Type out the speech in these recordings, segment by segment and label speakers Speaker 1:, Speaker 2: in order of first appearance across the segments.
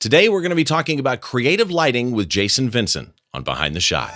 Speaker 1: Today, we're going to be talking about creative lighting with Jason Vinson on Behind the Shot.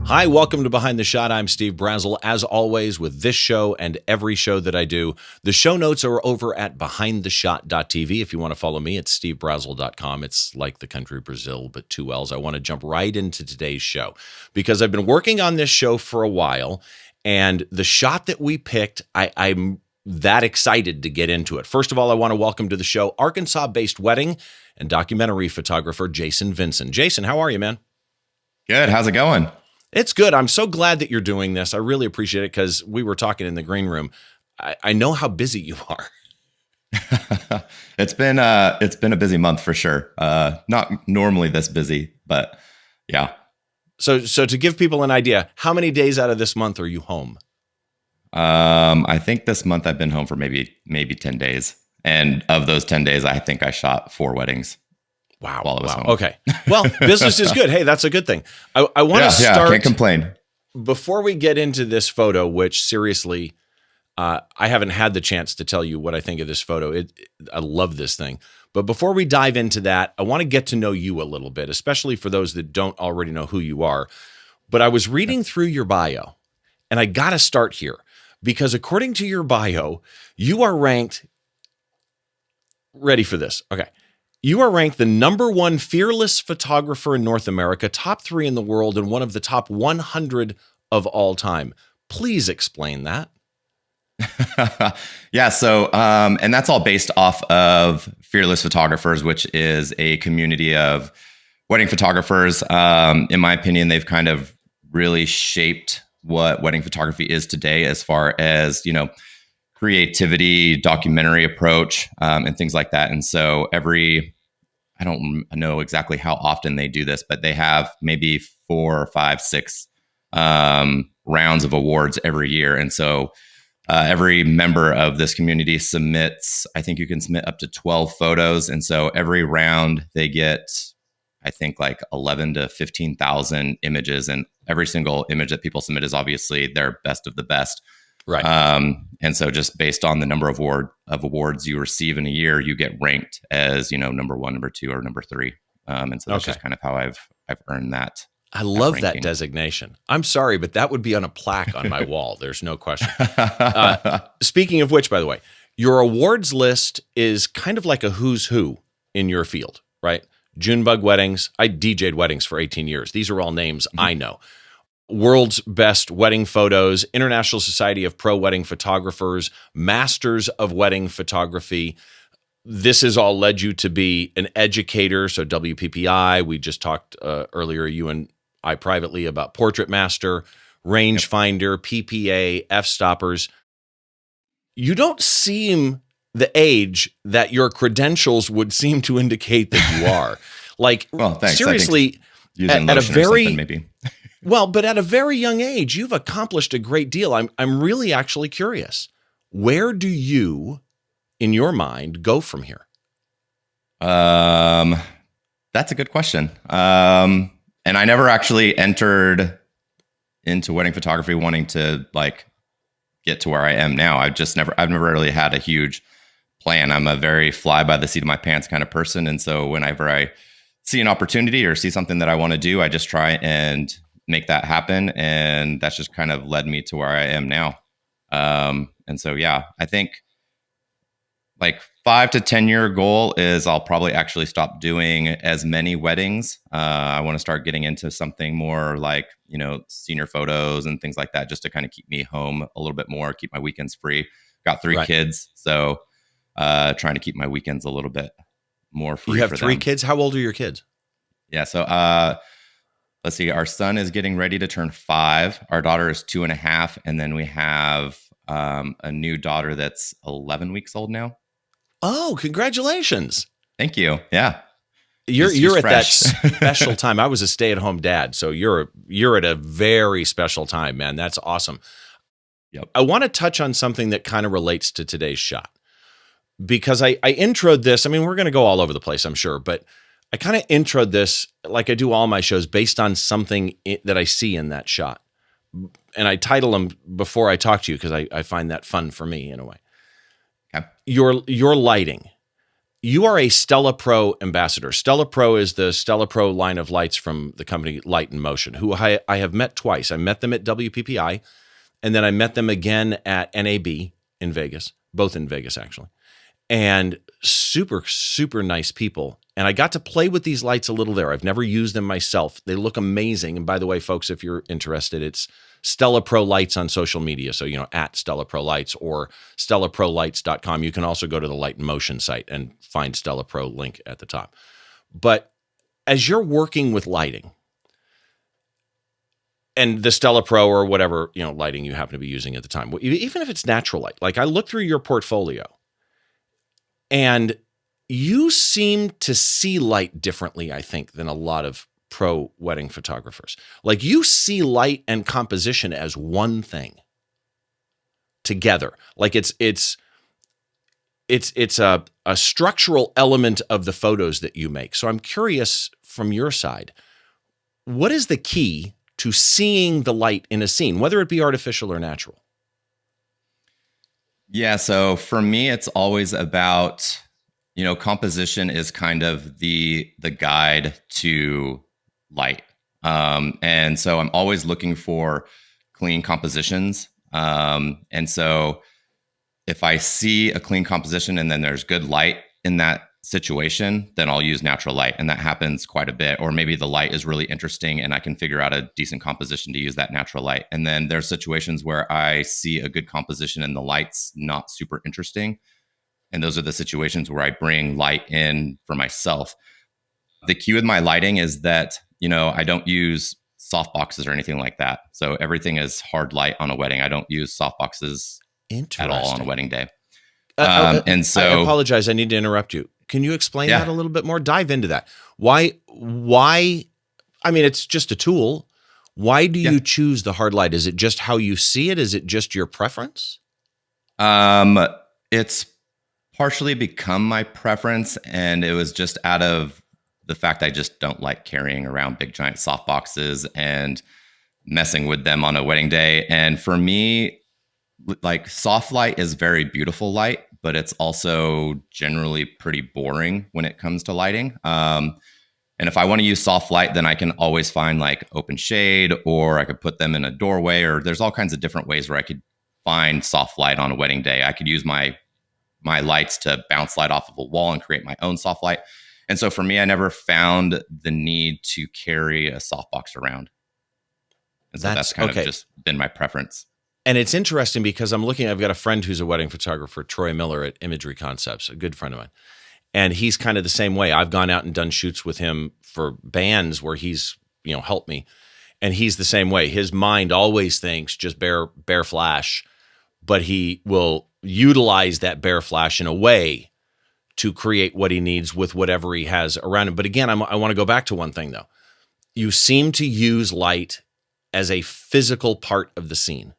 Speaker 1: Hi, welcome to Behind the Shot. I'm Steve Brazill. As always, with this show and every show that I do, the show notes are over at behindtheshot.tv. If you want to follow me, it's stevebrazill.com. It's like the country Brazil, but two L's. I want to jump right into today's show because I've been working on this show for a while, and the shot that we picked, I'm that excited to get into it. First of all, I want to welcome to the show Arkansas-based wedding and documentary photographer Jason Vinson. Jason, how are you, man?
Speaker 2: Good. How's it going?
Speaker 1: It's good. I'm so glad that you're doing this. I really appreciate it because we were talking in the green room. I know how busy you are.
Speaker 2: It's been a busy month for sure. Not normally this busy, but yeah.
Speaker 1: So to give people an idea, how many days out of this month are you home?
Speaker 2: I think this month I've been home for maybe 10 days. And of those 10 days, I think I shot 4 weddings.
Speaker 1: Wow.
Speaker 2: While I was home.
Speaker 1: Okay. Well, business is good. Hey, that's a good thing. I want to start.
Speaker 2: Yeah, can't complain.
Speaker 1: Before we get into this photo, which seriously, I haven't had the chance to tell you what I think of this photo. I love this thing. But before we dive into that, I want to get to know you a little bit, especially for those that don't already know who you are. But I was reading through your bio, and I got to start here because according to your bio, you are ranked, ready for this, okay. You are ranked the #1 fearless photographer in North America, top 3 in the world, and one of the top 100 of all time. Please explain that.
Speaker 2: Yeah. So, and that's all based off of Fearless Photographers, which is a community of wedding photographers. In my opinion, they've kind of really shaped what wedding photography is today, as far as, creativity, documentary approach, and things like that. And so I don't know exactly how often they do this, but they have maybe 4 or 5, 6 rounds of awards every year. And so every member of this community submits, I think you can submit up to 12 photos. And so every round they get, I think, like 11 to 15,000 images. And every single image that people submit is obviously their best of the best.
Speaker 1: Right.
Speaker 2: And so just based on the number of awards you receive in a year, you get ranked as, #1, #2, or #3. And so that's just kind of how I've earned that.
Speaker 1: I love that designation. I'm sorry, but that would be on a plaque on my wall. There's no question. Speaking of which, by the way, your awards list is kind of like a who's who in your field, right? Junebug Weddings. I DJ'd weddings for 18 years. These are all names I know. World's Best Wedding Photos, International Society of Pro Wedding Photographers, Masters of Wedding Photography. This has all led you to be an educator. So WPPI, we just talked earlier, you and I privately, about Portrait Master, Rangefinder, PPA, F-Stoppers. You don't seem the age that your credentials would seem to indicate that you are. Like, well, thanks. Seriously, at a very maybe. Well, but at a very young age, you've accomplished a great deal. I'm really actually curious. Where do you, in your mind, go from here?
Speaker 2: That's a good question. And I never actually entered into wedding photography wanting to get to where I am now. I've never really had a huge plan. I'm a very fly by the seat of my pants kind of person. And so whenever I see an opportunity or see something that I want to do, I just try and make that happen. And that's just kind of led me to where I am now. And so, yeah, I think 5 to 10 year goal is I'll probably actually stop doing as many weddings. I want to start getting into something more like, senior photos and things like that, just to kind of keep me home a little bit more, keep my weekends free. Got 3 kids. So trying to keep my weekends a little bit more free.
Speaker 1: You have 3 kids? How old are your kids?
Speaker 2: Yeah. So let's see. Our son is getting ready to turn 5. Our daughter is 2.5. And then we have a new daughter that's 11 weeks old now.
Speaker 1: Oh, congratulations.
Speaker 2: Thank you. Yeah.
Speaker 1: You're at fresh. That special time. I was a stay-at-home dad, so you're at a very special time, man. That's awesome.
Speaker 2: Yep.
Speaker 1: I want to touch on something that kind of relates to today's shot, because I introed this. I mean, we're going to go all over the place, I'm sure, but I kind of introed this like I do all my shows based on something that I see in that shot. and I title them before I talk to you because I find that fun for me in a way.
Speaker 2: Okay.
Speaker 1: Your lighting. You are a Stella Pro ambassador. Stella Pro is the Stella Pro line of lights from the company Light in Motion, who I have met twice. I met them at WPPI, and then I met them again at NAB in Vegas, both in Vegas, actually. And super, super nice people. And I got to play with these lights a little there. I've never used them myself. They look amazing. And by the way, folks, if you're interested, it's Stella Pro Lights on social media. So, at Stella Pro Lights or stellaprolights.com. You can also go to the Light in Motion site and find Stella Pro link at the top. But as you're working with lighting and the Stella Pro or whatever, lighting you happen to be using at the time, even if it's natural light, like I look through your portfolio and you seem to see light differently, I think, than a lot of pro wedding photographers. Like you see light and composition as one thing together. Like it's a structural element of the photos that you make. So I'm curious from your side, what is the key to seeing the light in a scene, whether it be artificial or natural?
Speaker 2: Yeah. So for me, it's always about, composition is kind of the guide to light. And so I'm always looking for clean compositions. And so if I see a clean composition and then there's good light in that situation, then I'll use natural light. And that happens quite a bit. Or maybe the light is really interesting and I can figure out a decent composition to use that natural light. And then there's situations where I see a good composition and the light's not super interesting. And those are the situations where I bring light in for myself. The key with my lighting is that, I don't use soft boxes or anything like that. So everything is hard light on a wedding. I don't use soft boxes at all on a wedding day. And so
Speaker 1: I apologize. I need to interrupt you. Can you explain that a little bit more? Dive into that. Why, I mean, it's just a tool. Why do you choose the hard light? Is it just how you see it? Is it just your preference?
Speaker 2: It's partially become my preference, and it was just out of the fact I just don't like carrying around big giant soft boxes and messing with them on a wedding day. And for me, like soft light is very beautiful light, but it's also generally pretty boring when it comes to lighting. And if I want to use soft light, then I can always find like open shade, or I could put them in a doorway, or there's all kinds of different ways where I could find soft light on a wedding day. I could use my lights to bounce light off of a wall and create my own soft light. And so for me, I never found the need to carry a softbox around. And so that's kind of just been my preference.
Speaker 1: And it's interesting because I've got a friend who's a wedding photographer, Troy Miller at Imagery Concepts, a good friend of mine. And he's kind of the same way. I've gone out and done shoots with him for bands where he's, helped me. And he's the same way. His mind always thinks just bare flash, but he will utilize that bare flash in a way to create what he needs with whatever he has around him. But again, I want to go back to one thing though. You seem to use light as a physical part of the scene,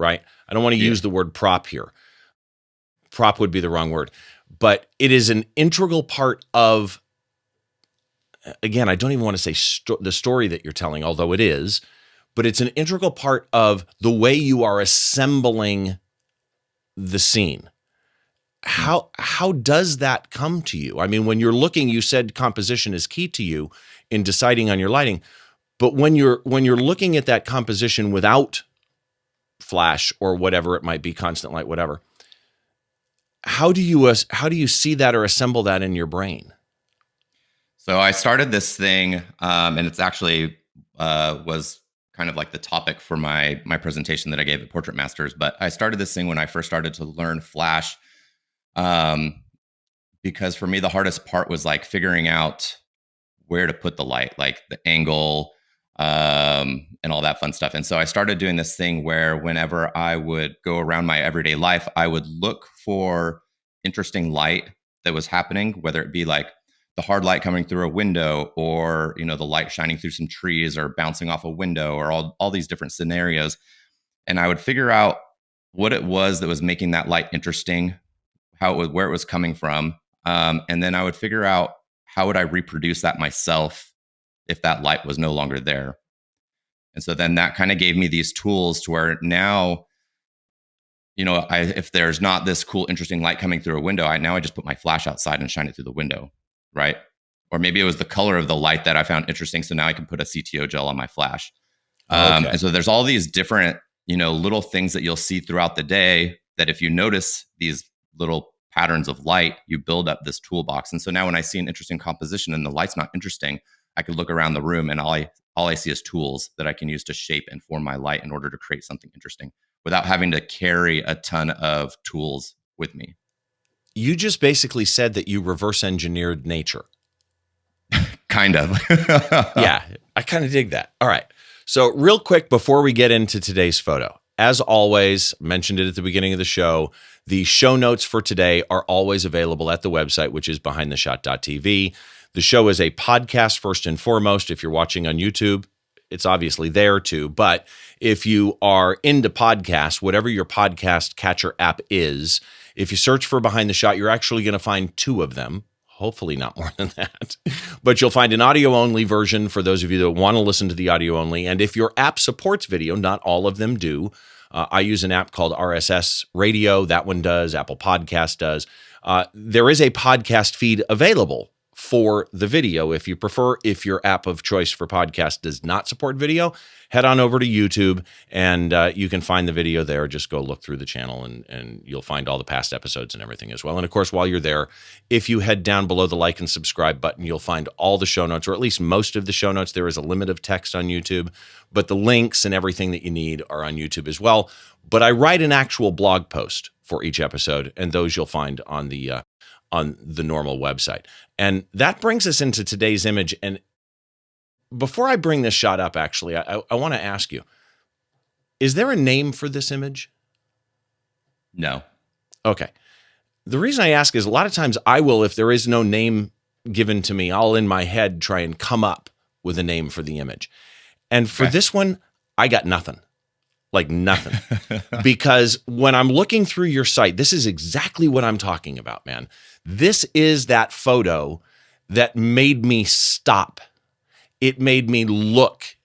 Speaker 1: right? I don't want to use the word prop here. Prop would be the wrong word, but it is an integral part of, again, I don't even want to say the story that you're telling, although it is, but it's an integral part of the way you are assembling the scene. How does that come to you? I mean, when you're looking, you said composition is key to you in deciding on your lighting, but when you're looking at that composition without flash or whatever it might be, constant light, whatever, how do you see that or assemble that in your brain?
Speaker 2: So I started this thing, and it's actually was kind of like the topic for my presentation that I gave at Portrait Masters. But I started this thing when I first started to learn flash. Because for me, the hardest part was like figuring out where to put the light, like the angle, and all that fun stuff. And so I started doing this thing where whenever I would go around my everyday life, I would look for interesting light that was happening, whether it be like the hard light coming through a window, or, the light shining through some trees or bouncing off a window, or all these different scenarios. And I would figure out what it was that was making that light interesting, where it was coming from. And then I would figure out how would I reproduce that myself if that light was no longer there. And so then that kind of gave me these tools to where now, if there's not this cool, interesting light coming through a window, I just put my flash outside and shine it through the window, right? Or maybe it was the color of the light that I found interesting. So now I can put a CTO gel on my flash.
Speaker 1: Okay.
Speaker 2: And so there's all these different, little things that you'll see throughout the day that if you notice these little patterns of light, you build up this toolbox. And so now when I see an interesting composition and the light's not interesting, I could look around the room and all I see is tools that I can use to shape and form my light in order to create something interesting without having to carry a ton of tools with me.
Speaker 1: You just basically said that you reverse engineered nature.
Speaker 2: Kind of.
Speaker 1: Yeah, I kind of dig that. All right. So real quick, before we get into today's photo, as always, mentioned it at the beginning of the show, the show notes for today are always available at the website, which is behindtheshot.tv. The show is a podcast first and foremost. If you're watching on YouTube, it's obviously there too. But if you are into podcasts, whatever your podcast catcher app is, if you search for Behind the Shot, you're actually going to find 2 of them. Hopefully not more than that. But you'll find an audio-only version for those of you that want to listen to the audio-only. And if your app supports video, not all of them do. I use an app called RSS Radio. That one does. Apple Podcast does. There is a podcast feed available for the video if you prefer. If your app of choice for podcast does not support video, head on over to YouTube and you can find the video there. Just go look through the channel and you'll find all the past episodes and everything as well. And of course, while you're there, if you head down below the like and subscribe button, you'll find all the show notes, or at least most of the show notes. There is a limit of text on YouTube, but the links and everything that you need are on YouTube as well. But I write an actual blog post for each episode, and those you'll find on the normal website. And that brings us into today's image. And before I bring this shot up, actually, I want to ask you, is there a name for this image?
Speaker 2: No.
Speaker 1: Okay. The reason I ask is a lot of times I will, if there is no name given to me, I'll in my head try and come up with a name for the image. And for this one, I got nothing. Like nothing. Because when I'm looking through your site, this is exactly what I'm talking about, man. This is that photo that made me stop. It made me look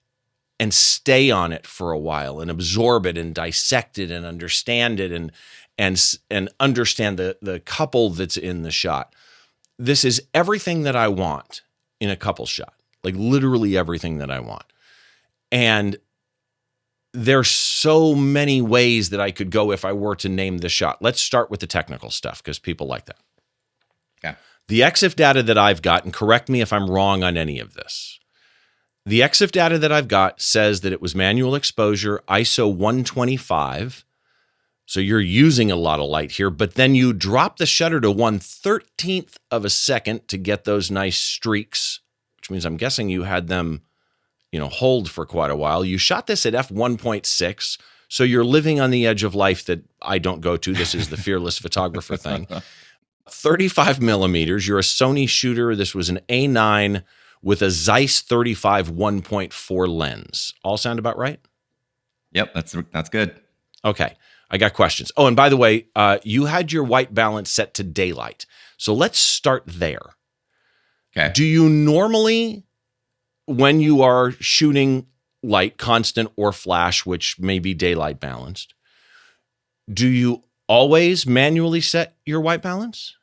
Speaker 1: and stay on it for a while and absorb it and dissect it and understand it and understand the couple that's in the shot. This is everything that I want in a couple shot, like literally everything that I want. And there's so many ways that I could go if I were to name the shot. Let's start with the technical stuff because people like that.
Speaker 2: Okay.
Speaker 1: The EXIF data that I've got, and correct me if I'm wrong on any of this. The EXIF data that I've got says that it was manual exposure, ISO 125. So you're using a lot of light here, but then you drop the shutter to 1/13th of a second to get those nice streaks, which means I'm guessing you had them hold for quite a while. You shot this at f1.6, so you're living on the edge of life that I don't go to. This is the fearless photographer thing. 35 millimeters. You're a Sony shooter. This was an A9 with a Zeiss 35 1.4 lens. All sound about right?
Speaker 2: Yep, that's good.
Speaker 1: Okay, I got questions. Oh, and by the way, you had your white balance set to daylight. So let's start there.
Speaker 2: Okay.
Speaker 1: Do you normally, when you are shooting light, constant or flash, which may be daylight balanced, do you always manually set your white balance?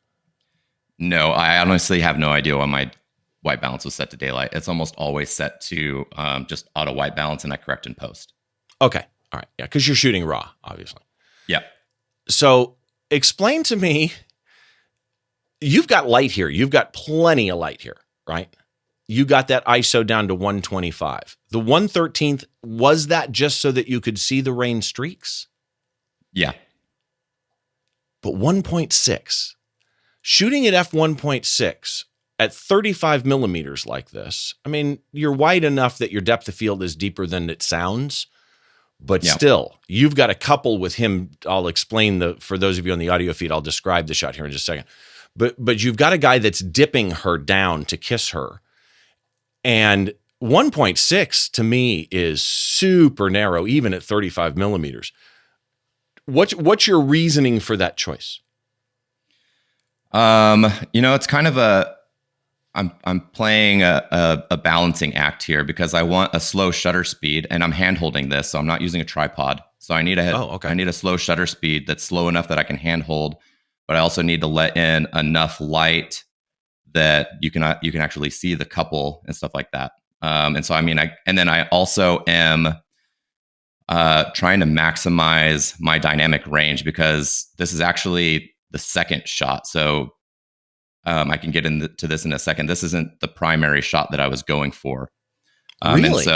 Speaker 2: No, I honestly have no idea why my white balance was set to daylight. It's almost always set to just auto white balance, and I correct in post.
Speaker 1: Okay. All right. Yeah, because you're shooting raw, obviously.
Speaker 2: Yeah.
Speaker 1: So explain to me, you've got light here. You've got plenty of light here, right? You got that ISO down to 125. The 1/13th, was that just so that you could see the rain streaks?
Speaker 2: Yeah.
Speaker 1: But 1.6, shooting at f1.6 at 35 millimeters like this, I mean, you're wide enough that your depth of field is deeper than it sounds, but still, you've got a couple with him. I'll explain for those of you on the audio feed, I'll describe the shot here in just a second. But you've got a guy that's dipping her down to kiss her. And 1.6 to me is super narrow, even at 35 millimeters. What's your reasoning for that choice?
Speaker 2: It's kind of I'm playing a balancing act here because I want a slow shutter speed, and I'm hand holding this, so I'm not using a tripod. So I need
Speaker 1: Okay.
Speaker 2: I need a slow shutter speed that's slow enough that I can hand hold, but I also need to let in enough light that you can actually see the couple and stuff like that. And so I also am trying to maximize my dynamic range because this is actually the second shot. So I can get into this in a second. This isn't the primary shot that I was going for.
Speaker 1: Really?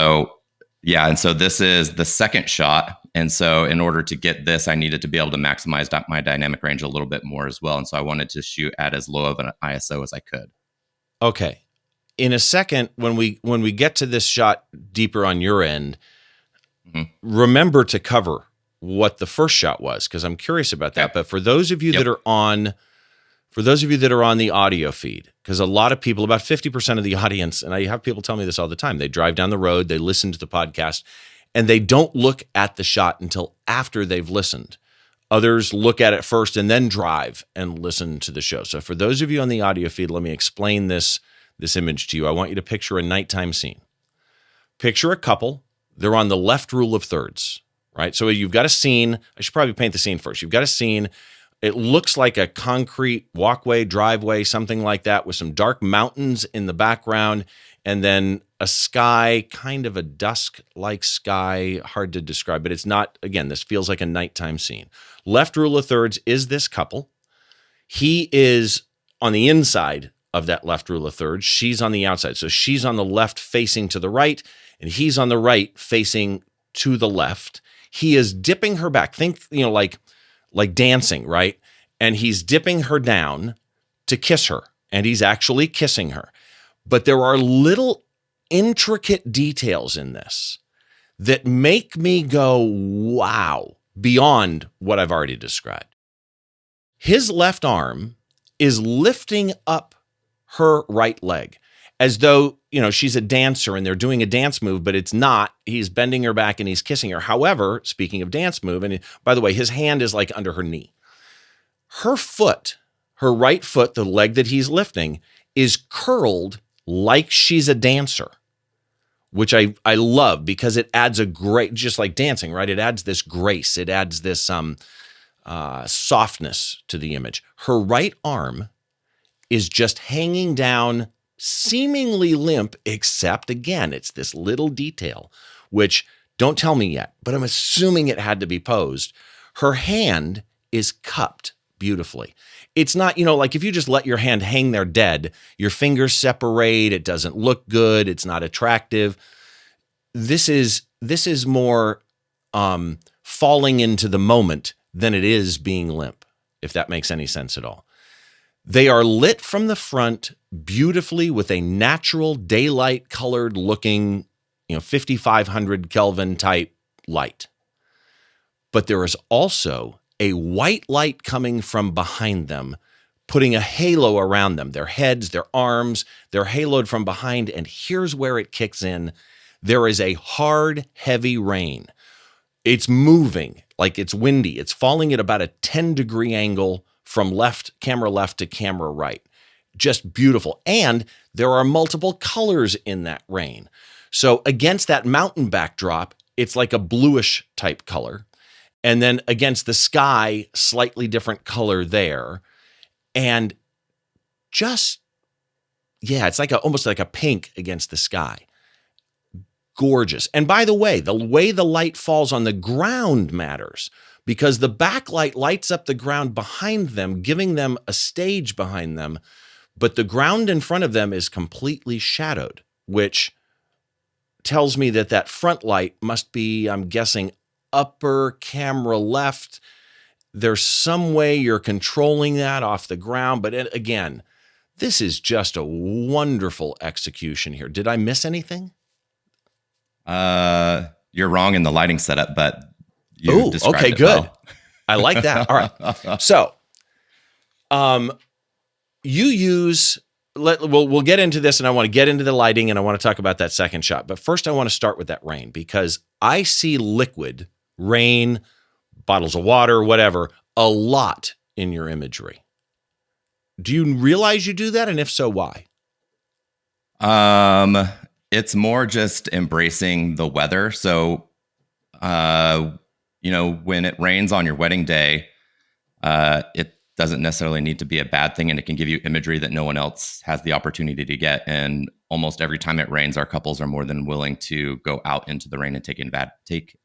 Speaker 2: And so this is the second shot. And so in order to get this, I needed to be able to maximize my dynamic range a little bit more as well. And so I wanted to shoot at as low of an ISO as I could.
Speaker 1: Okay. In a second, when we get to this shot deeper on your end, remember to cover what the first shot was, because I'm curious about that.
Speaker 2: Yep.
Speaker 1: But for those of you that are on the audio feed, because a lot of people, about 50% of the audience, and I have people tell me this all the time, they drive down the road, they listen to the podcast, and they don't look at the shot until after they've listened. Others look at it first and then drive and listen to the show. So for those of you on the audio feed, let me explain this image to you. I want you to picture a nighttime scene. Picture a couple. They're on the left rule of thirds, right? So you've got a scene. I should probably paint the scene first. You've got a scene. It looks like a concrete walkway, driveway, something like that, with some dark mountains in the background, and then a sky, kind of a dusk-like sky, hard to describe, but it's not, again, this feels like a nighttime scene. Left rule of thirds is this couple. He is on the inside of that left rule of thirds. She's on the outside. So she's on the left facing to the right, and he's on the right facing to the left. He is dipping her back. Think, like dancing, right? And he's dipping her down to kiss her, and he's actually kissing her. But there are little intricate details in this that make me go, wow, beyond what I've already described. His left arm is lifting up her right leg as though, she's a dancer and they're doing a dance move, but it's not. He's bending her back and he's kissing her. However, speaking of dance move, and by the way, his hand is like under her knee. Her foot, her right foot, the leg that he's lifting, is curled like she's a dancer, which I love because it adds a great, just like dancing, right? It adds this grace. It adds this softness to the image. Her right arm is just hanging down, seemingly limp, except, again, it's this little detail, which, don't tell me yet, but I'm assuming it had to be posed. Her hand is cupped beautifully. It's not, like if you just let your hand hang there dead, your fingers separate, it doesn't look good, it's not attractive. This is more falling into the moment than it is being limp, if that makes any sense at all. They are lit from the front beautifully with a natural daylight colored looking, 5,500 Kelvin type light. But there is also a white light coming from behind them, putting a halo around them. Their heads, their arms, they're haloed from behind. And here's where it kicks in. There is a hard, heavy rain. It's moving like it's windy. It's falling at about a 10-degree angle from camera left to camera right. Just beautiful. And there are multiple colors in that rain. So against that mountain backdrop, it's like a bluish type color. And then against the sky, slightly different color there. And just, it's like almost like a pink against the sky. Gorgeous. And by the way the light falls on the ground matters, because the backlight lights up the ground behind them, giving them a stage behind them, but the ground in front of them is completely shadowed, which tells me that front light must be, I'm guessing, upper camera left. There's some way you're controlling that off the ground, but again, this is just a wonderful execution here. Did I miss anything?
Speaker 2: You're wrong in the lighting setup, but you described
Speaker 1: okay,
Speaker 2: it
Speaker 1: good.
Speaker 2: well.
Speaker 1: I like that. All right. So, you use, we'll get into this, and I want to get into the lighting, and I want to talk about that second shot. But first, I want to start with that rain, because I see liquid, rain, bottles of water, whatever, a lot in your imagery. Do you realize you do that? And if so, why?
Speaker 2: It's more just embracing the weather. So, when it rains on your wedding day, it doesn't necessarily need to be a bad thing, and it can give you imagery that no one else has the opportunity to get. And almost every time it rains, our couples are more than willing to go out into the rain and take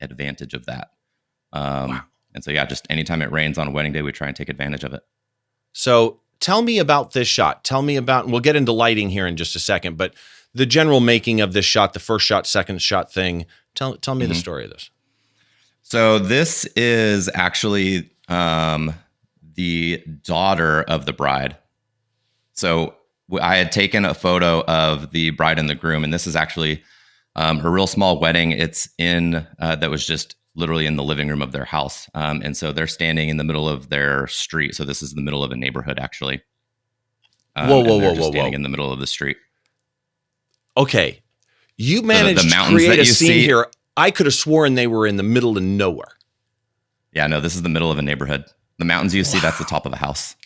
Speaker 2: advantage of that.
Speaker 1: Wow.
Speaker 2: And so, yeah, just anytime it rains on a wedding day, we try and take advantage of it.
Speaker 1: So tell me about this shot. Tell me about, and we'll get into lighting here in just a second, but the general making of this shot, the first shot, second shot thing. Tell me the story of this.
Speaker 2: So this is actually the daughter of the bride. So I had taken a photo of the bride and the groom, and this is actually her real small wedding. It's that was just literally in the living room of their house. And so they're standing in the middle of their street. So this is the middle of a neighborhood, actually. Whoa. Standing in the middle of the street.
Speaker 1: Okay. You managed to create a scene here. I could have sworn they were in the middle of nowhere.
Speaker 2: Yeah, no, this is the middle of a neighborhood. The mountains you see, that's the top of a house.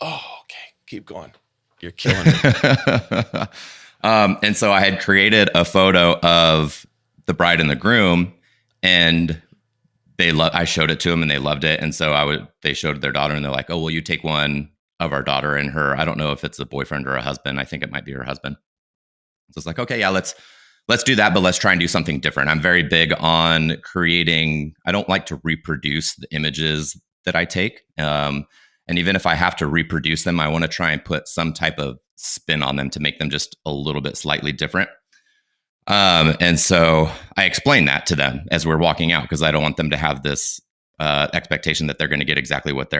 Speaker 1: Oh, okay. Keep going. You're killing me.
Speaker 2: And so I had created a photo of the bride and the groom, and I showed it to them and they loved it. And so they showed their daughter and they're like, oh, will you take one of our daughter and her? I don't know if it's a boyfriend or a husband. I think it might be her husband. So it's like, okay, yeah, let's do that, but let's try and do something different. I'm very big on creating. I don't like to reproduce the images that I take. And even if I have to reproduce them, I want to try and put some type of spin on them to make them just a little bit slightly different. And so I explained that to them as we're walking out, because I don't want them to have this expectation that they're going to get exactly what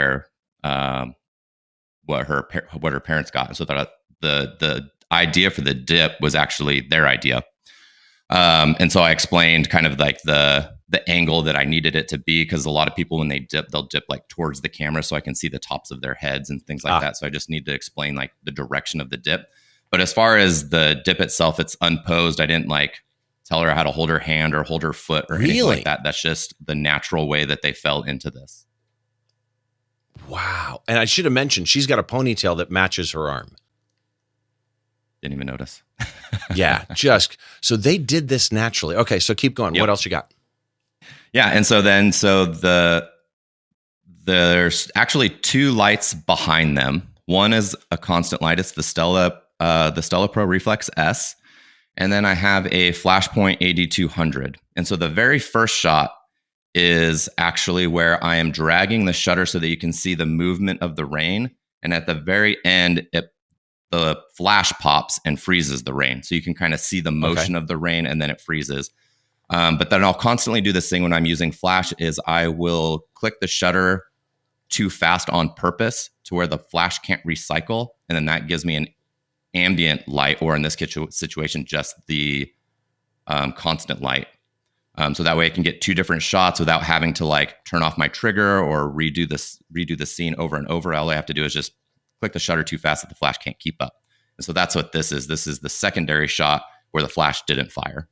Speaker 2: what her parents got. So that the idea for the dip was actually their idea. And so I explained kind of like the angle that I needed it to be, because a lot of people, when they dip, they'll dip like towards the camera so I can see the tops of their heads and things like that. So I just need to explain like the direction of the dip. But as far as the dip itself, it's unposed. I didn't like tell her how to hold her hand or hold her foot or anything like that. That's just the natural way that they fell into this.
Speaker 1: Wow. And I should have mentioned, she's got a ponytail that matches her arm.
Speaker 2: Didn't even notice.
Speaker 1: Yeah, so they did this naturally. Okay, so keep going. Yep. What else you got?
Speaker 2: Yeah, and so there's actually two lights behind them. One is a constant light. It's the Stella Pro Reflex S. And then I have a Flashpoint AD200. And so the very first shot is actually where I am dragging the shutter so that you can see the movement of the rain. And at the very end, the flash pops and freezes the rain. So you can kind of see the motion of the rain, and then it freezes. But then I'll constantly do this thing when I'm using flash is I will click the shutter too fast on purpose to where the flash can't recycle. And then that gives me an ambient light, or in this situation, just the constant light. So that way I can get two different shots without having to like turn off my trigger or redo the scene over and over. All I have to do is just click the shutter too fast that the flash can't keep up. And so that's what this is. This is the secondary shot where the flash didn't fire.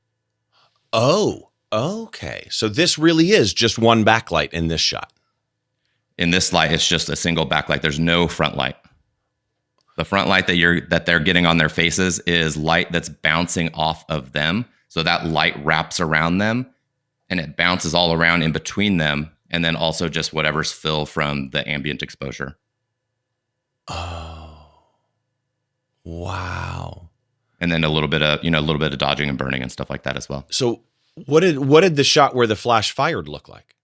Speaker 1: Oh, okay. So this really is just one backlight in this shot.
Speaker 2: In this light, it's just a single backlight. There's no front light. The front light that they're getting on their faces is light that's bouncing off of them. So that light wraps around them and it bounces all around in between them. And then also just whatever's fill from the ambient exposure.
Speaker 1: Oh, wow.
Speaker 2: And then a little bit of dodging and burning and stuff like that as well.
Speaker 1: So what did the shot where the flash fired look like?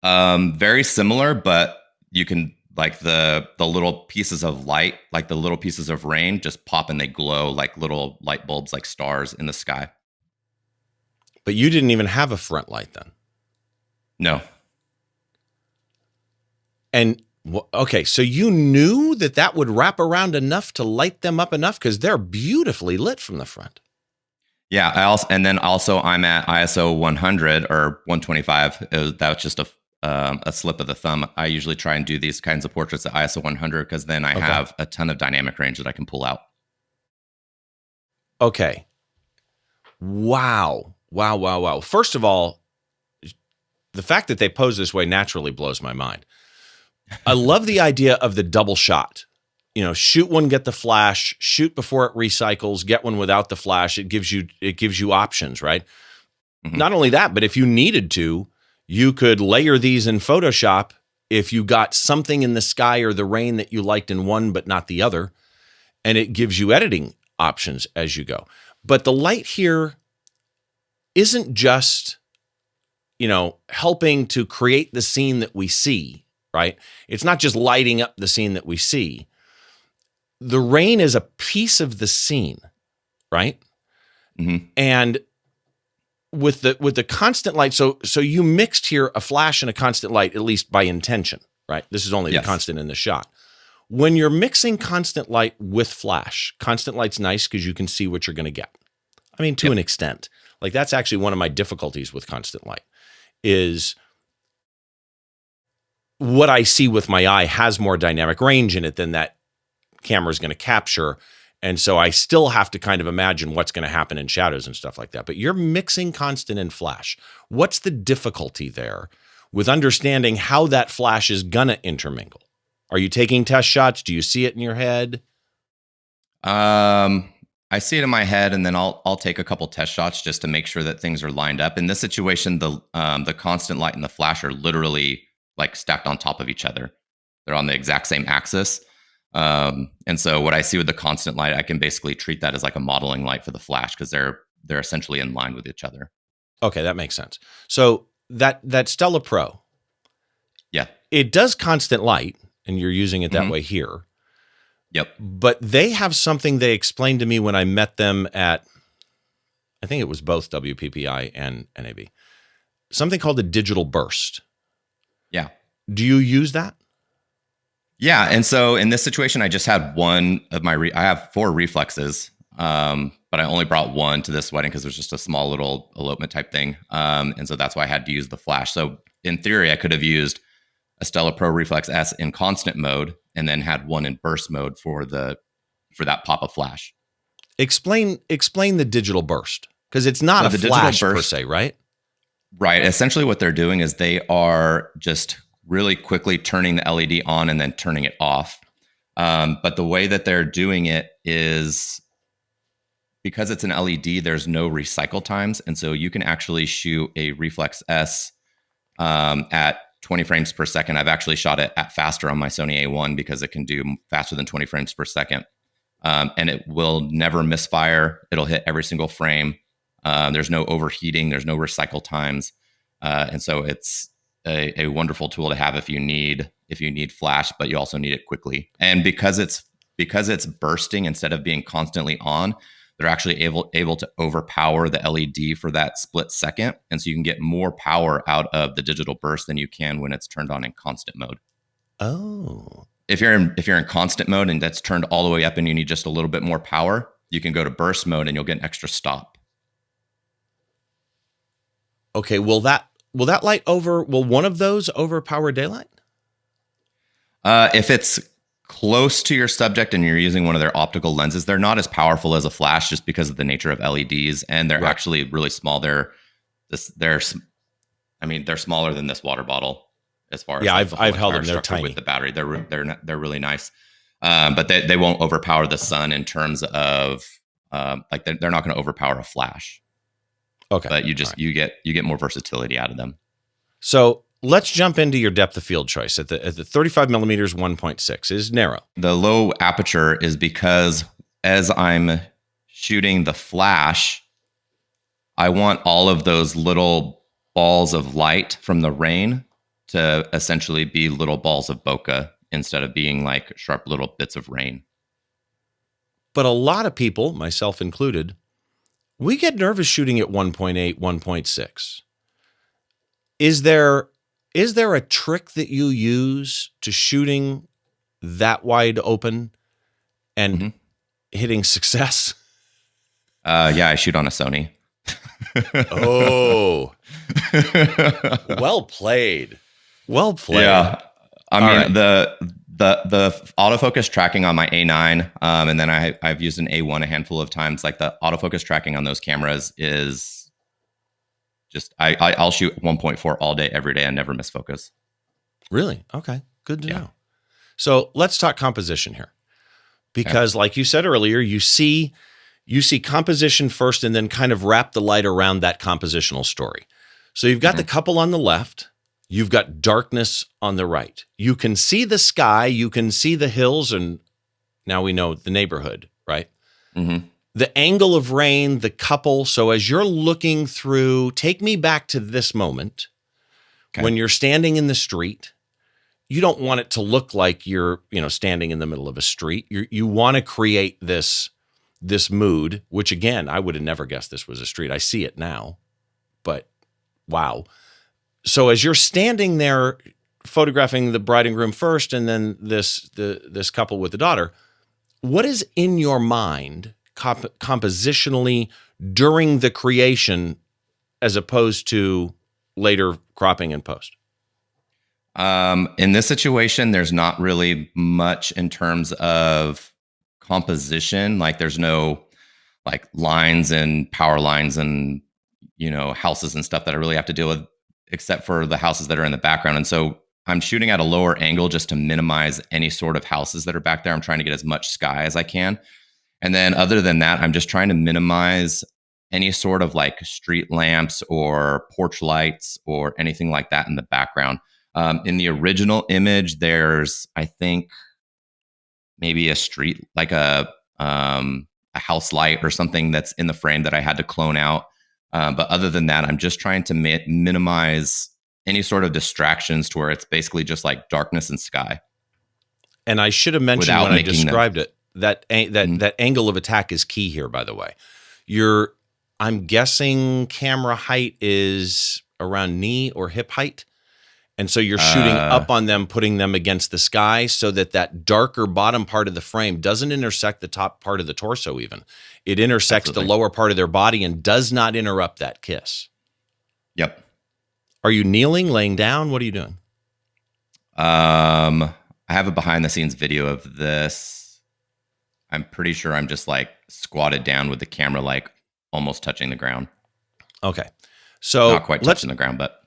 Speaker 2: Very similar, but you can like the little pieces of light, like the little pieces of rain just pop and they glow like little light bulbs, like stars in the sky.
Speaker 1: But you didn't even have a front light then?
Speaker 2: No.
Speaker 1: And okay, so you knew that would wrap around enough to light them up enough, because they're beautifully lit from the front.
Speaker 2: Yeah, I'm at ISO 100 or 125. That was just a slip of the thumb. I usually try and do these kinds of portraits at ISO 100 because then I have a ton of dynamic range that I can pull out.
Speaker 1: Okay. Wow. First of all, the fact that they pose this way naturally blows my mind. I love the idea of the double shot shoot one, get the flash, shoot before it recycles, get one without the flash. It gives you options, right? Mm-hmm. Not only that, but if you needed to, you could layer these in Photoshop if you got something in the sky or the rain that you liked in one but not the other, and it gives you editing options as you go. But the light here isn't just, helping to create the scene that we see, right? It's not just lighting up the scene that we see. The rain is a piece of the scene, right? Mm-hmm. And with the constant light, so you mixed here a flash and a constant light, at least by intention, right? This is only the constant in the shot. When you're mixing constant light with flash, constant light's nice because you can see what you're going to get. I mean, to an extent. Like, that's actually one of my difficulties with constant light, is what I see with my eye has more dynamic range in it than that camera is going to capture. And so I still have to kind of imagine what's going to happen in shadows and stuff like that. But you're mixing constant and flash. What's the difficulty there with understanding how that flash is going to intermingle? Are you taking test shots? Do you see it in your head?
Speaker 2: I see it in my head, and then I'll take a couple test shots just to make sure that things are lined up. In this situation, the constant light and the flash are literally like stacked on top of each other. They're on the exact same axis. And so what I see with the constant light, I can basically treat that as like a modeling light for the flash, because they're essentially in line with each other.
Speaker 1: Okay, that makes sense. So that Stella Pro, it does constant light, and you're using it that way here.
Speaker 2: Yep.
Speaker 1: But they have something they explained to me when I met them at, I think it was both WPPI and NAB, something called a digital burst.
Speaker 2: Yeah.
Speaker 1: Do you use that?
Speaker 2: Yeah. And so in this situation, I just had one of my, I have 4 reflexes, but I only brought one to this wedding because it was just a small little elopement type thing. And so that's why I had to use the flash. So in theory, I could have used a Stella Pro Reflex S in constant mode and then had one in burst mode for that pop-up flash.
Speaker 1: Explain the digital burst, because it's not a flash per se, right?
Speaker 2: Right. Essentially what they're doing is they are just really quickly turning the LED on and then turning it off. But the way that they're doing it is, because it's an LED, there's no recycle times. And so you can actually shoot a Reflex S at 20 frames per second. I've actually shot it at faster on my Sony A1 because it can do faster than 20 frames per second. And it will never misfire. It'll hit every single frame. There's no overheating. There's no recycle times. And so it's a wonderful tool to have if you need flash, but you also need it quickly. And because it's bursting instead of being constantly on, they're actually able to overpower the LED for that split second. And so you can get more power out of the digital burst than you can when it's turned on in constant mode.
Speaker 1: Oh.
Speaker 2: If you're in constant mode and that's turned all the way up and you need just a little bit more power, you can go to burst mode and you'll get an extra stop.
Speaker 1: Okay, will one of those overpower daylight?
Speaker 2: If it's close to your subject and you're using one of their optical lenses, they're not as powerful as a flash just because of the nature of LEDs, and they're actually really small. They're smaller than this water bottle as far as
Speaker 1: I've held them. They're tiny
Speaker 2: with the battery. They're really nice, but they won't overpower the sun in terms of they're not going to overpower a flash.
Speaker 1: Okay,
Speaker 2: but you get more versatility out of them.
Speaker 1: So let's jump into your depth of field choice at the 35 millimeters 1.6 is narrow.
Speaker 2: The low aperture is because as I'm shooting the flash, I want all of those little balls of light from the rain to essentially be little balls of bokeh instead of being like sharp little bits of rain.
Speaker 1: But a lot of people, myself included, we get nervous shooting at 1.8, 1.6. Is there a trick that you use to shooting that wide open and hitting success?
Speaker 2: Yeah, I shoot on a Sony.
Speaker 1: Oh, well played. Well played.
Speaker 2: Yeah, I mean the autofocus tracking on my A9, and then I've used an A1 a handful of times. Like the autofocus tracking on those cameras is just I'll shoot 1.4 all day, every day, and never miss focus.
Speaker 1: Really? Okay, good to know. So let's talk composition here. because like you said earlier, you see composition first and then kind of wrap the light around that compositional story. So you've got the couple on the left, you've got darkness on the right. You can see the sky, you can see the hills, and now we know the neighborhood, right?
Speaker 2: Mm-hmm.
Speaker 1: The angle of rain, the couple. So as you're looking through, take me back to this moment when you're standing in the street. You don't want it to look like you're, standing in the middle of a street. You want to create this mood, which again, I would have never guessed this was a street. I see it now, but wow. So as you're standing there photographing the bride and groom first, and then this couple with the daughter, what is in your mind compositionally during the creation as opposed to later cropping and post?
Speaker 2: In this situation, there's not really much in terms of composition. Like there's no like lines and power lines and, houses and stuff that I really have to deal with, except for the houses that are in the background. And so I'm shooting at a lower angle just to minimize any sort of houses that are back there. I'm trying to get as much sky as I can. And then other than that, I'm just trying to minimize any sort of like street lamps or porch lights or anything like that in the background. In the original image, there's, I think, maybe a street, like a house light or something that's in the frame that I had to clone out. But other than that, I'm just trying to minimize any sort of distractions to where it's basically just like darkness and sky.
Speaker 1: And I should have mentioned when I described it, that angle of attack is key here, by the way. I'm guessing camera height is around knee or hip height. And so you're shooting up on them, putting them against the sky so that darker bottom part of the frame doesn't intersect the top part of the torso even. It intersects the lower part of their body and does not interrupt that kiss.
Speaker 2: Yep.
Speaker 1: Are you kneeling, laying down? What are you doing?
Speaker 2: I have a behind the scenes video of this. I'm pretty sure I'm just like squatted down with the camera like almost touching the ground.
Speaker 1: Okay. So
Speaker 2: not quite touching the ground, but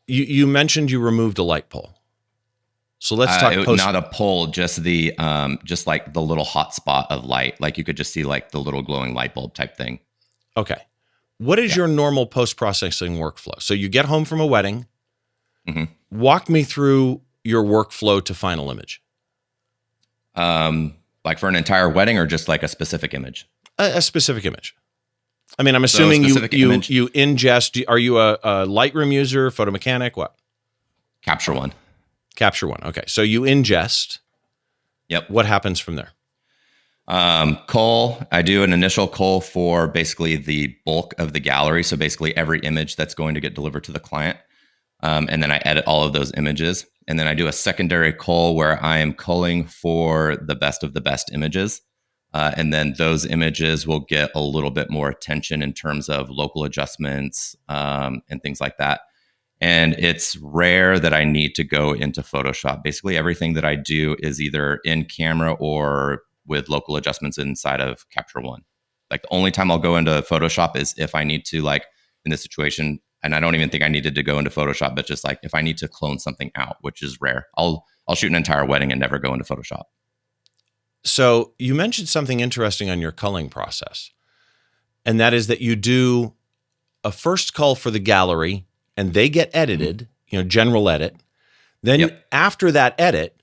Speaker 1: You mentioned you removed a light pole. So let's talk
Speaker 2: not a pole, just the just like the little hot spot of light. Like you could just see like the little glowing light bulb type thing.
Speaker 1: Okay. What is your normal post-processing workflow? So you get home from a wedding. Mm-hmm. Walk me through your workflow to final image.
Speaker 2: Like for an entire wedding or just like a specific image? A
Speaker 1: specific image. I mean, I'm assuming you ingest. Are you a Lightroom user, photo mechanic? What?
Speaker 2: Capture One.
Speaker 1: Capture One. Okay. So you ingest.
Speaker 2: Yep.
Speaker 1: What happens from there?
Speaker 2: Cull. I do an initial cull for basically the bulk of the gallery. So basically every image that's going to get delivered to the client. And then I edit all of those images. And then I do a secondary cull where I am culling for the best of the best images. And then those images will get a little bit more attention in terms of local adjustments and things like that. And it's rare that I need to go into Photoshop. Basically, everything that I do is either in camera or with local adjustments inside of Capture One. Like the only time I'll go into Photoshop is if I need to, like in this situation, and I don't even think I needed to go into Photoshop, but just like if I need to clone something out, which is rare, I'll shoot an entire wedding and never go into Photoshop.
Speaker 1: So you mentioned something interesting on your culling process, and that is that you do a first cull for the gallery and they get edited, general edit. Then after that edit,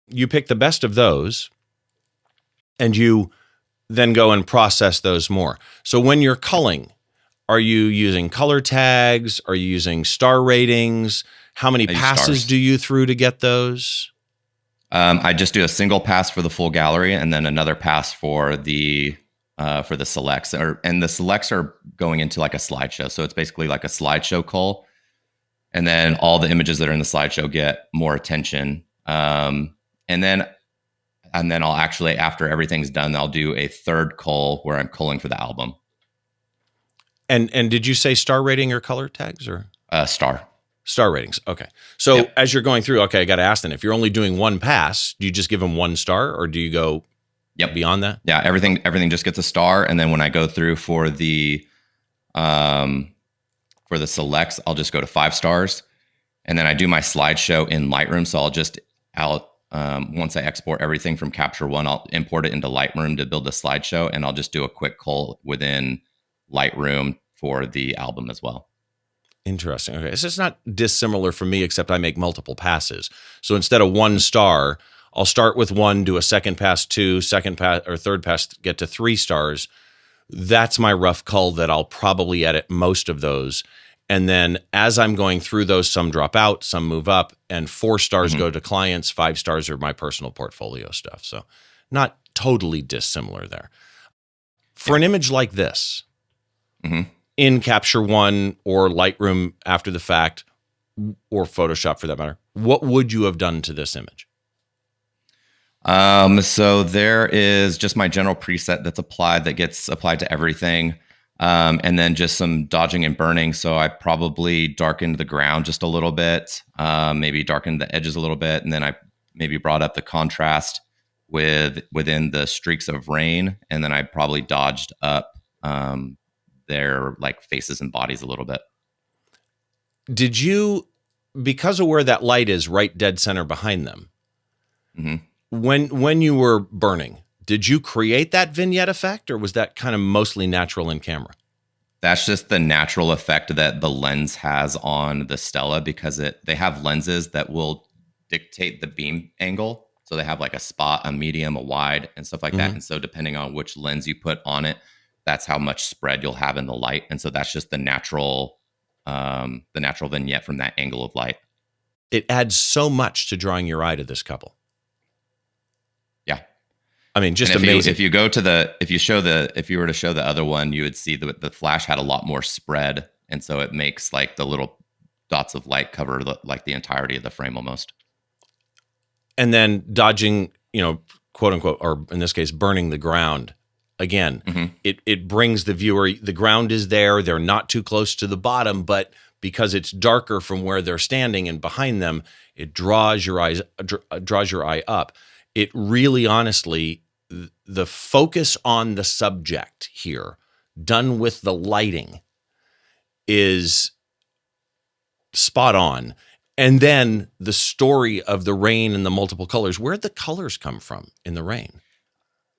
Speaker 1: you pick the best of those and you then go and process those more. So when you're culling, are you using color tags? Are you using star ratings? How many passes do you through to get those?
Speaker 2: I just do a single pass for the full gallery and then another pass for the selects. And the selects are going into like a slideshow. So it's basically like a slideshow cull. And then all the images that are in the slideshow get more attention. And then I'll actually, after everything's done, I'll do a third cull where I'm culling for the album.
Speaker 1: And did you say star rating or color tags or? Star ratings. Okay. So as you're going through, I got to ask then, if you're only doing one pass, do you just give them one star or do you go beyond that?
Speaker 2: Yeah. Everything just gets a star. And then when I go through for the selects, I'll just go to 5 stars. And then I do my slideshow in Lightroom. So I'll Once I export everything from Capture One, I'll import it into Lightroom to build a slideshow, and I'll just do a quick cull within Lightroom for the album as well.
Speaker 1: Interesting. Okay. It's just not dissimilar from me, except I make multiple passes. So instead of 1 star, I'll start with 1, do a second pass, 2, second pass, or third pass, get to 3 stars. That's my rough cull that I'll probably edit most of those. And then as I'm going through those, some drop out, some move up, and 4 stars go to clients, 5 stars are my personal portfolio stuff. So not totally dissimilar there. For an image like this, in Capture One or Lightroom after the fact, or Photoshop for that matter, what would you have done to this image?
Speaker 2: So there is just my general preset that's applied, that gets applied to everything. And then just some dodging and burning. So I probably darkened the ground just a little bit, maybe darkened the edges a little bit. And then I maybe brought up the contrast within the streaks of rain. And then I probably dodged up, their like faces and bodies a little bit.
Speaker 1: Did you, because of where that light is right dead center behind them, when you were burning, did you create that vignette effect, or was that kind of mostly natural in camera?
Speaker 2: That's just the natural effect that the lens has on the Stella, because they have lenses that will dictate the beam angle. So they have like a spot, a medium, a wide, and stuff like that. And so depending on which lens you put on it, that's how much spread you'll have in the light. And so that's just the natural vignette from that angle of light.
Speaker 1: It adds so much to drawing your eye to this couple.
Speaker 2: Yeah.
Speaker 1: I mean, just
Speaker 2: amazing.
Speaker 1: amazing.
Speaker 2: If you were to show the other one, you would see that the flash had a lot more spread. And so it makes like the little dots of light cover like the entirety of the frame almost.
Speaker 1: And then dodging, quote unquote, or in this case, burning the ground. Again, it brings the viewer, the ground is there, they're not too close to the bottom, but because it's darker from where they're standing and behind them, it draws your eye up. It really, honestly, the focus on the subject here, done with the lighting, is spot on. And then the story of the rain and the multiple colors, where'd the colors come from in the rain?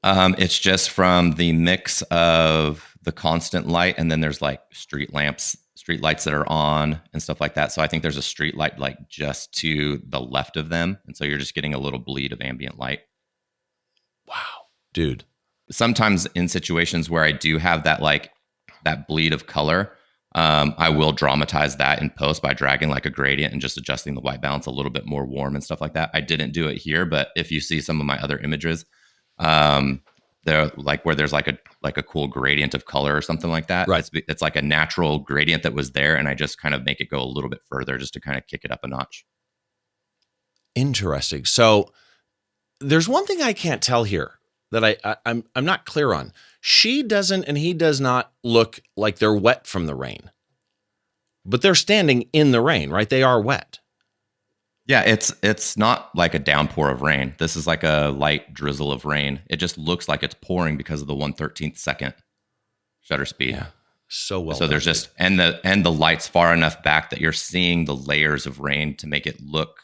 Speaker 2: It's just from the mix of the constant light, and then there's like street lights that are on and stuff like that. So I think there's a street light like just to the left of them, and so you're just getting a little bleed of ambient light.
Speaker 1: Wow, dude.
Speaker 2: Sometimes in situations where I do have that bleed of color, I will dramatize that in post by dragging like a gradient and just adjusting the white balance a little bit more warm and stuff like that. I didn't do it here, but if you see some of my other images, they're like where there's like a cool gradient of color or something like that.
Speaker 1: Right.
Speaker 2: It's like a natural gradient that was there, and I just kind of make it go a little bit further just to kind of kick it up a notch.
Speaker 1: Interesting. So there's one thing I can't tell here that I'm not clear on. She doesn't and he does not look like they're wet from the rain, but they're standing in the rain, right? They are wet.
Speaker 2: Yeah, it's not like a downpour of rain. This is like a light drizzle of rain. It just looks like it's pouring because of the 1/13 second shutter speed.
Speaker 1: Yeah, so well.
Speaker 2: So there's just and the light's far enough back that you're seeing the layers of rain to make it look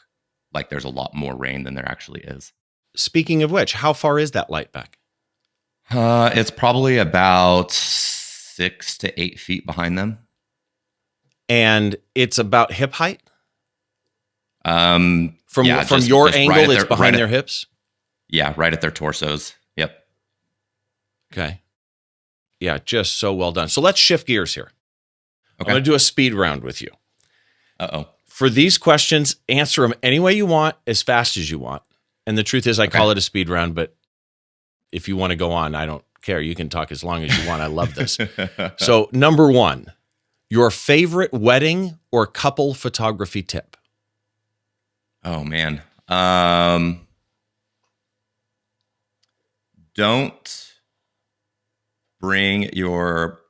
Speaker 2: like there's a lot more rain than there actually is.
Speaker 1: Speaking of which, how far is that light back?
Speaker 2: It's probably about 6 to 8 feet behind them,
Speaker 1: and it's about hip height.
Speaker 2: From
Speaker 1: your angle, it's behind their hips.
Speaker 2: Yeah, right at their torsos. Yep.
Speaker 1: Okay. Yeah, just so well done. So let's shift gears here.
Speaker 2: Okay.
Speaker 1: I'm going to do a speed round with you.
Speaker 2: Uh-oh.
Speaker 1: For these questions, answer them any way you want, as fast as you want. And the truth is, I call it a speed round, but if you want to go on, I don't care. You can talk as long as you want. I love this. So, number 1, your favorite wedding or couple photography tip?
Speaker 2: Oh, man. Don't bring your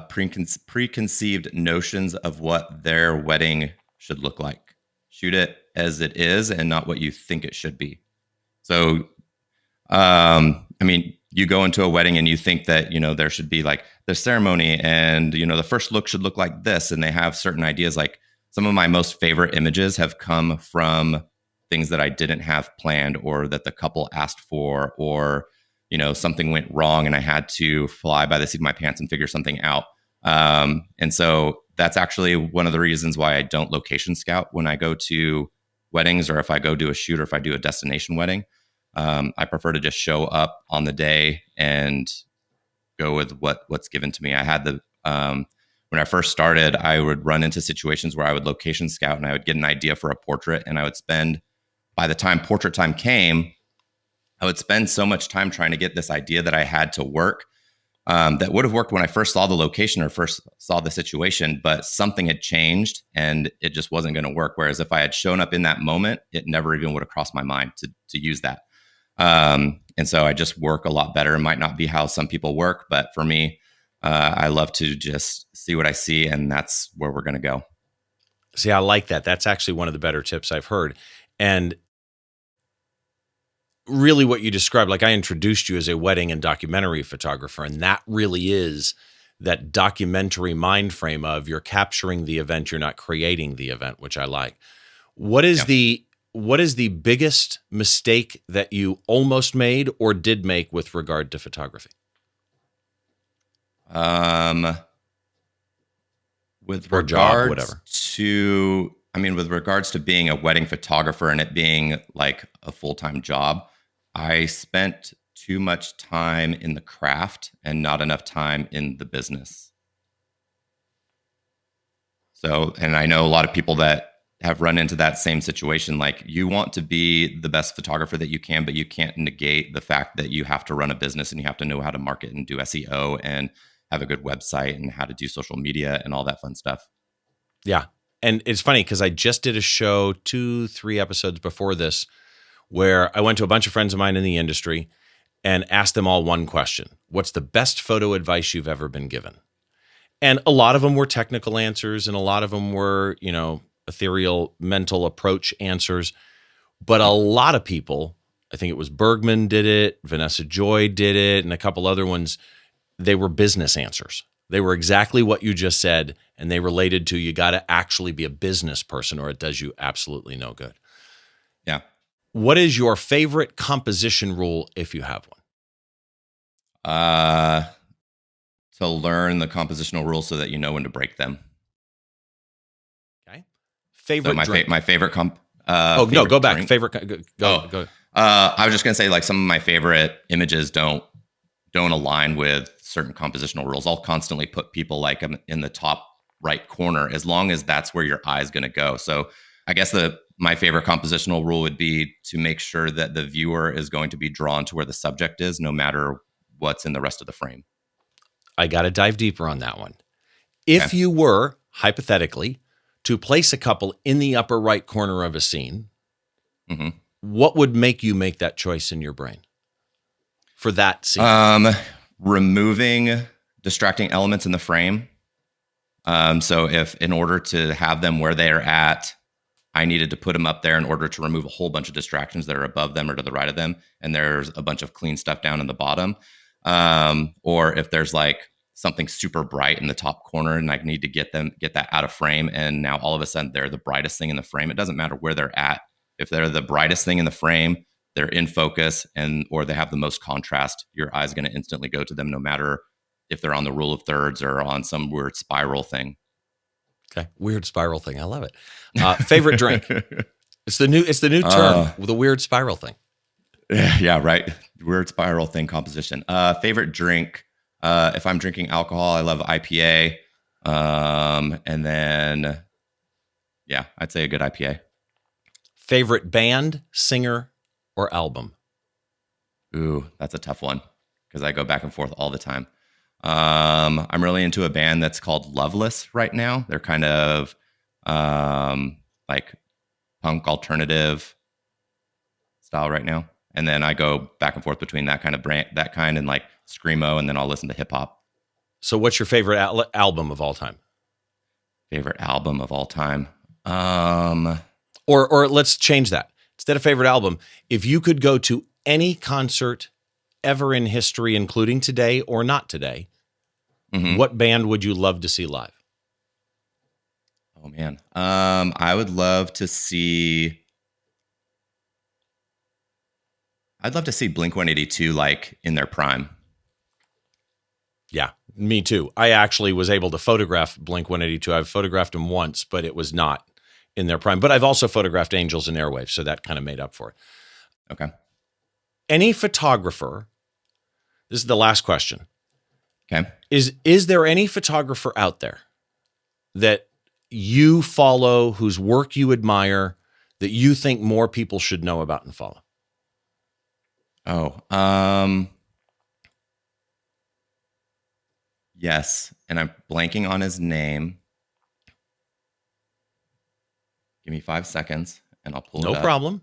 Speaker 2: preconceived notions of what their wedding should look like. Shoot it as it is and not what you think it should be. So, you go into a wedding and you think that, there should be like the ceremony and, the first look should look like this. And they have certain ideas. Like some of my most favorite images have come from things that I didn't have planned or that the couple asked for, or, you know, something went wrong and I had to fly by the seat of my pants and figure something out. And so that's actually one of the reasons why I don't location scout when I go to weddings, or if I go do a shoot, or if I do a destination wedding. I prefer to just show up on the day and go with what's given to me. I had when I first started, I would run into situations where I would location scout and I would get an idea for a portrait, and I would spend, by the time portrait time came, I would spend so much time trying to get this idea that I had to work, that would have worked when I first saw the location or first saw the situation, but something had changed and it just wasn't going to work. Whereas if I had shown up in that moment, it never even would have crossed my mind to use that. And so I just work a lot better. It might not be how some people work, but for me, I love to just see what I see, and that's where we're going to go.
Speaker 1: See, I like that. That's actually one of the better tips I've heard. And really what you described, like I introduced you as a wedding and documentary photographer, and that really is that documentary mind frame of you're capturing the event, you're not creating the event, which I like. What is the biggest mistake that you almost made or did make with regard to photography?
Speaker 2: With
Speaker 1: or
Speaker 2: regards
Speaker 1: job, whatever.
Speaker 2: with regards to being a wedding photographer and it being like a full-time job, I spent too much time in the craft and not enough time in the business. So, and I know a lot of people that have run into that same situation. Like, you want to be the best photographer that you can, but you can't negate the fact that you have to run a business and you have to know how to market and do SEO and have a good website and how to do social media and all that fun stuff.
Speaker 1: Yeah. And it's funny because I just did a show 2-3 episodes before this where I went to a bunch of friends of mine in the industry and asked them all one question. What's the best photo advice you've ever been given? And a lot of them were technical answers and a lot of them were, ethereal mental approach answers. But a lot of people, I think it was Bergman did it, Vanessa Joy did it, and a couple other ones, they were business answers. They were exactly what you just said, and they related to you got to actually be a business person or it does you absolutely no good.
Speaker 2: Yeah.
Speaker 1: What is your favorite composition rule if you have one?
Speaker 2: To learn the compositional rules so that you know when to break them.
Speaker 1: Okay. Favorite drink?
Speaker 2: My favorite
Speaker 1: go back.
Speaker 2: Drink.
Speaker 1: Favorite. Go.
Speaker 2: I was just gonna say, like, some of my favorite images don't align with certain compositional rules. I'll constantly put people like in the top right corner as long as that's where your eye is going to go. So I guess my favorite compositional rule would be to make sure that the viewer is going to be drawn to where the subject is, no matter what's in the rest of the frame.
Speaker 1: I got to dive deeper on that one. If you were, hypothetically, to place a couple in the upper right corner of a scene, what would make you make that choice in your brain for that scene?
Speaker 2: Removing distracting elements in the frame. So if in order to have them where they're at, I needed to put them up there in order to remove a whole bunch of distractions that are above them or to the right of them, and there's a bunch of clean stuff down in the bottom. Or if there's like something super bright in the top corner and I need to get that out of frame, and now all of a sudden they're the brightest thing in the frame. It doesn't matter where they're at. If they're the brightest thing in the frame, they're in focus or they have the most contrast, your eye's going to instantly go to them, no matter if they're on the rule of thirds or on some weird spiral thing.
Speaker 1: Okay. Weird spiral thing. I love it. Favorite drink. It's the new term, the weird spiral thing.
Speaker 2: Yeah, right. Weird spiral thing composition. Favorite drink. If I'm drinking alcohol, I love IPA. And then, yeah, I'd say a good IPA.
Speaker 1: Favorite band, singer, or album?
Speaker 2: Ooh, that's a tough one because I go back and forth all the time. I'm really into a band that's called Loveless right now. They're kind of like punk alternative style right now. And then I go back and forth between that kind of and like screamo, and then I'll listen to hip hop.
Speaker 1: So what's your favorite album of all time?
Speaker 2: Favorite album of all time?
Speaker 1: Or let's change that. Instead of favorite album, if you could go to any concert ever in history, including today or not today, what band would you love to see live?
Speaker 2: Oh man. I would love to see I'd love to see Blink-182 like in their prime.
Speaker 1: Yeah, me too. I actually was able to photograph Blink-182. I've photographed them once, but it was not in their prime. But I've also photographed Angels and Airwaves, so that kind of made up for it.
Speaker 2: Okay.
Speaker 1: Any photographer, this is the last question.
Speaker 2: Okay.
Speaker 1: Is there any photographer out there that you follow, whose work you admire, that you think more people should know about and follow?
Speaker 2: Yes, and I'm blanking on his name. Give me 5 seconds, and I'll pull it up.
Speaker 1: No problem.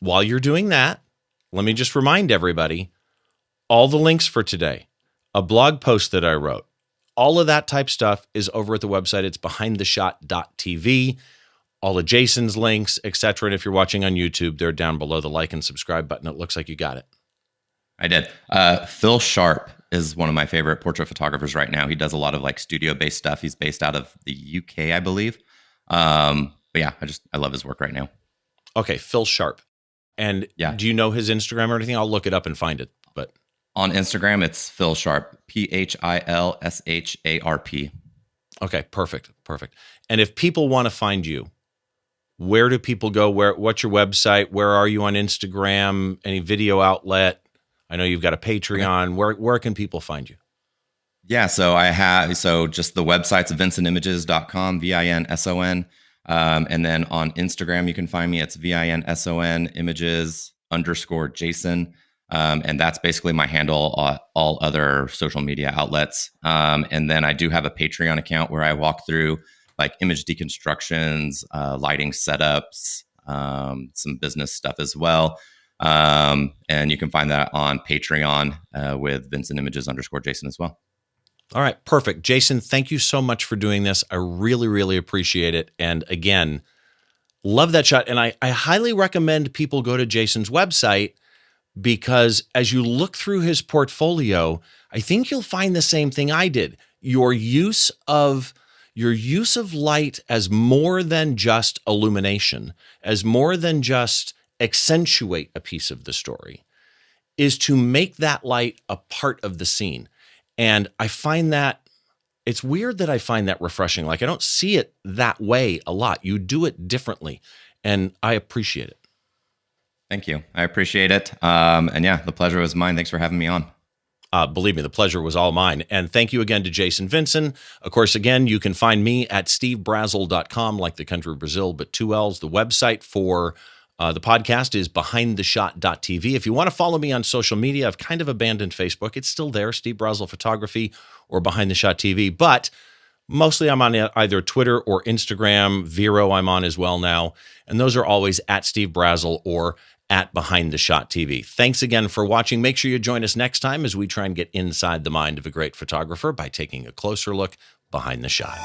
Speaker 1: While you're doing that, let me just remind everybody, all the links for today, a blog post that I wrote, all of that type stuff is over at the website. It's behindtheshot.tv. All of Jason's links, etc. And if you're watching on YouTube, they're down below the like and subscribe button. It looks like you got it.
Speaker 2: I did. Phil Sharp is one of my favorite portrait photographers right now. He does a lot of like studio-based stuff. He's based out of the UK, I believe. But yeah, I love his work right now.
Speaker 1: Okay, Phil Sharp. And do you know his Instagram or anything? I'll look it up and find it. But
Speaker 2: on Instagram, it's Phil Sharp, PhilSharp.
Speaker 1: Okay, perfect. And if people want to find you, where do people go? What's your website? Where are you on Instagram? Any video outlet? I know you've got a Patreon. Okay. Where can people find you?
Speaker 2: Yeah, so just the website's vinsonimages.com, VINSON. And then on Instagram, you can find me. It's VINSON images _Jason. And that's basically my handle, all other social media outlets. And then I do have a Patreon account where I walk through like image deconstructions, lighting setups, some business stuff as well. And you can find that on Patreon with Vincent Images _Jason as well.
Speaker 1: All right, perfect. Jason, thank you so much for doing this. I really, really appreciate it. And again, love that shot. And I highly recommend people go to Jason's website, because as you look through his portfolio, I think you'll find the same thing I did. Your use of light as more than just illumination, as more than just accentuate a piece of the story, is to make that light a part of the scene. And I find that it's weird that I find that refreshing. Like, I don't see it that way a lot. You do it differently, and I appreciate it.
Speaker 2: Thank you. I appreciate it. And yeah, the pleasure was mine. Thanks for having me on.
Speaker 1: Believe me, the pleasure was all mine. And thank you again to Jason Vinson. Of course, again, you can find me at stevebrazill.com, like the country of Brazil, but 2 L's. The website for the podcast is behindtheshot.tv. If you want to follow me on social media, I've kind of abandoned Facebook. It's still there, Steve Brazill Photography or Behind the Shot TV. But mostly I'm on either Twitter or Instagram. Vero I'm on as well now. And those are always at Steve Brazill or at Behind the Shot TV. Thanks again for watching. Make sure you join us next time as we try and get inside the mind of a great photographer by taking a closer look behind the shot.